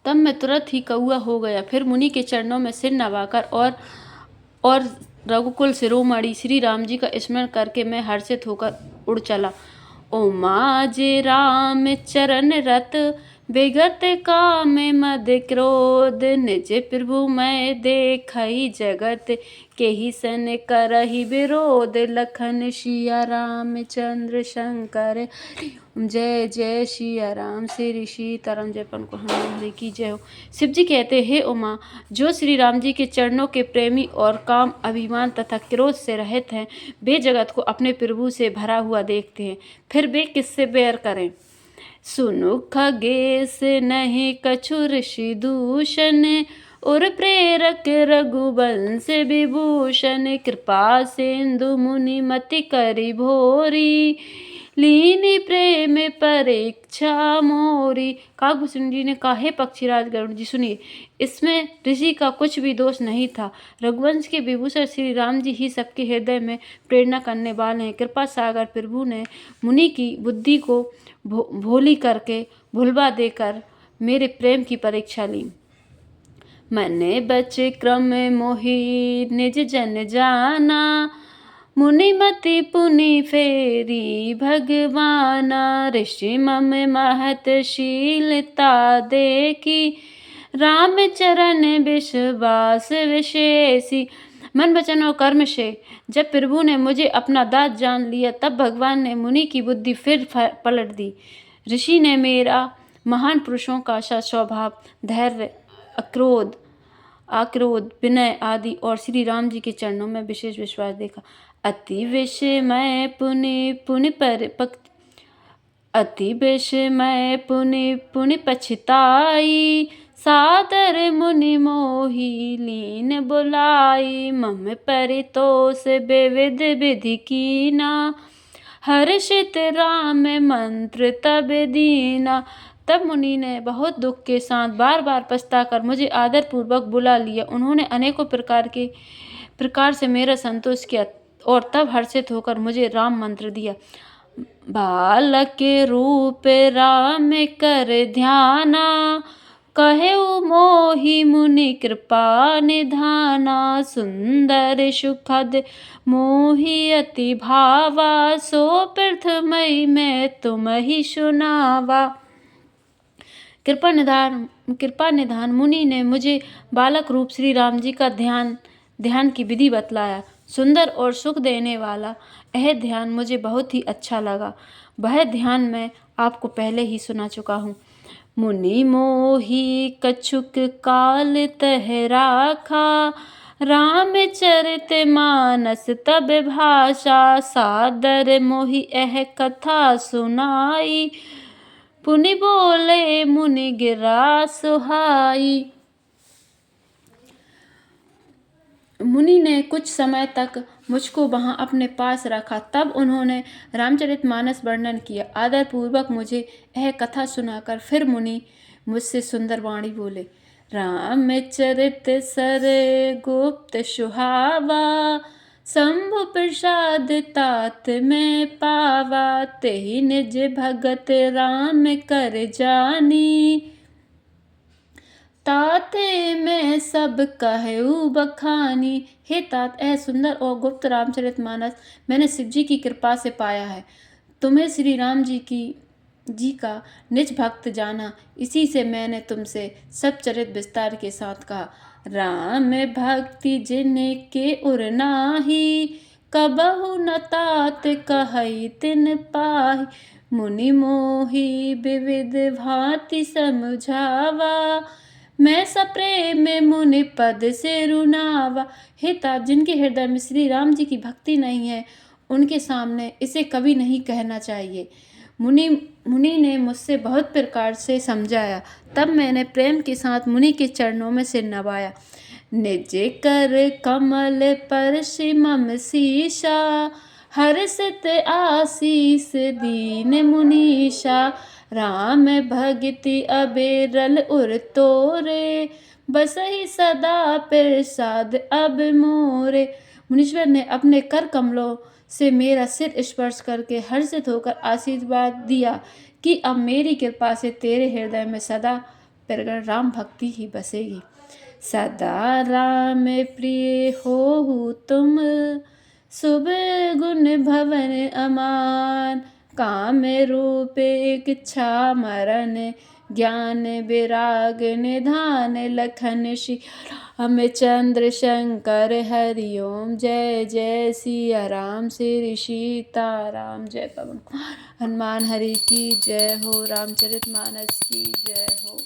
तब मैं तुरंत ही कौआ हो गया। फिर मुनि के चरणों में सिर नवाकर और रघुकुल शिरोमणि श्री राम जी का स्मरण करके मैं हर्षित होकर उड़ चला। उमा जे राम चरण रत विगत काम मद क्रोध, निज प्रभु मैं देखई जगत केहि सन करहि विरोध। लखन सिया रामचंद्र शंकर जय जय सिया राम। श्री सीताराम जय पवन को हनुमान की जय हो। शिव जी कहते हैं, उमा, जो श्री राम जी के चरणों के प्रेमी और काम, अभिमान तथा क्रोध से रहित हैं, वे जगत को अपने प्रभु से भरा हुआ देखते हैं, फिर वे किससे बैर करें। सुनु खगेश नहीं कछु ऋषि दूषण, और प्रेरक रघुवंश विभूषण। कृपा सिंधु मुनि मति करि भोरी, लीनी प्रेम परीक्षा मोरी। काकभूषण जी ने कहा, हे पक्षीराज गरुड़ जी, सुनिए, इसमें ऋषि का कुछ भी दोष नहीं था। रघुवंश के विभूषण श्री राम जी ही सबके हृदय में प्रेरणा करने वाले हैं। कृपा सागर प्रभु ने मुनि की बुद्धि को भोली करके भुलवा देकर मेरे प्रेम की परीक्षा ली। मने बचे क्रम मोहि निज जन जाना, मुनि मति पुनि फेरी भगवाना। ऋषि मम महत शीलता देखी, राम चरण विश्वास विशेषी। मन वचन और कर्म से जब प्रभु ने मुझे अपना दास जान लिया, तब भगवान ने मुनि की बुद्धि फिर पलट दी। ऋषि ने मेरा महान पुरुषों का सा स्वभाव, धैर्य, आक्रोध, विनय आदि और श्री राम जी के चरणों में विशेष विश्वास देखा। अति विषमय पुनि पछताई, सादर मुनि मोहि लीन बुलाई। मम परितोष विविध विधि कीना, हर्षित राम मंत्र तब दीना। तब मुनि ने बहुत दुख के साथ बार बार पछताकर मुझे आदर पूर्वक बुला लिया। उन्होंने अनेकों प्रकार से मेरा संतोष किया और तब हर्षित होकर मुझे राम मंत्र दिया। बालक के रूप राम कर ध्याना, कहेउ मोहि मुनि कृपा निधाना। सुंदर सुखद मोहि अति भावा, सो प्रथमहि मैं तुम ही सुनावा। कृपा निधान मुनि ने मुझे बालक रूप श्री राम जी का ध्यान की विधि बतलाया। सुंदर और सुख देने वाला यह ध्यान मुझे बहुत ही अच्छा लगा। वह ध्यान मैं आपको पहले ही सुना चुका हूँ। मुनि मोहि कछुक काल तह राखा, रामचरित मानस तब भाषा। सादर मोहि यह कथा सुनाई, पुनि बोले मुनि गिरा सुहाई। मुनि ने कुछ समय तक मुझको वहाँ अपने पास रखा। तब उन्होंने रामचरितमानस वर्णन किया। आदर पूर्वक मुझे यह कथा सुनाकर फिर मुनि मुझसे सुंदर वाणी बोले। रामचरित सर गुप्त सुहावा, शंभु प्रसाद तात में पावा। तेहि निज भगत राम कर जानी, ताते मैं सब कहूँ बखानी। हे तात, यह सुंदर और गुप्त रामचरितमानस मैंने शिव जी की कृपा से पाया है। तुम्हें श्री राम जी का निज भक्त जाना, इसी से मैंने तुमसे सब चरित विस्तार के साथ कहा। राम भक्ति जिनके उर नाही, कबहु न तात कहई तिन पाहि। मुनि मोहि विविध भांति समझावा, मैं सप्रेम मुनि पद से रुनावा। हे तात, जिनके हृदय में श्री राम जी की भक्ति नहीं है, उनके सामने इसे कभी नहीं कहना चाहिए। मुनि ने मुझसे बहुत प्रकार से समझाया। तब मैंने प्रेम के साथ मुनि के चरणों में सिर नवाया। निज कर कमल पर मम शीशा, हर्षित आशीष दीन मुनीषा। राम भगति अबेरल उर तोरे, बसहि सदा प्रसाद अब मोरे। मुनीश्वर ने अपने कर कमलों से मेरा सिर स्पर्श करके हर्षित होकर आशीर्वाद दिया कि अब मेरी कृपा से तेरे हृदय में सदा प्रगट राम भक्ति ही बसेगी। सदा राम प्रिय हो तुम, शुभ गुण भवन अमान। काम रूप इच्छा मरण, ज्ञान विराग निधान। लखन श्याम चंद्र शंकर हरि ओम। जय जय सिया राम श्री सीताराम। जय पवन कुमार हनुमान हरि की जय हो। रामचरितमानस की जय हो।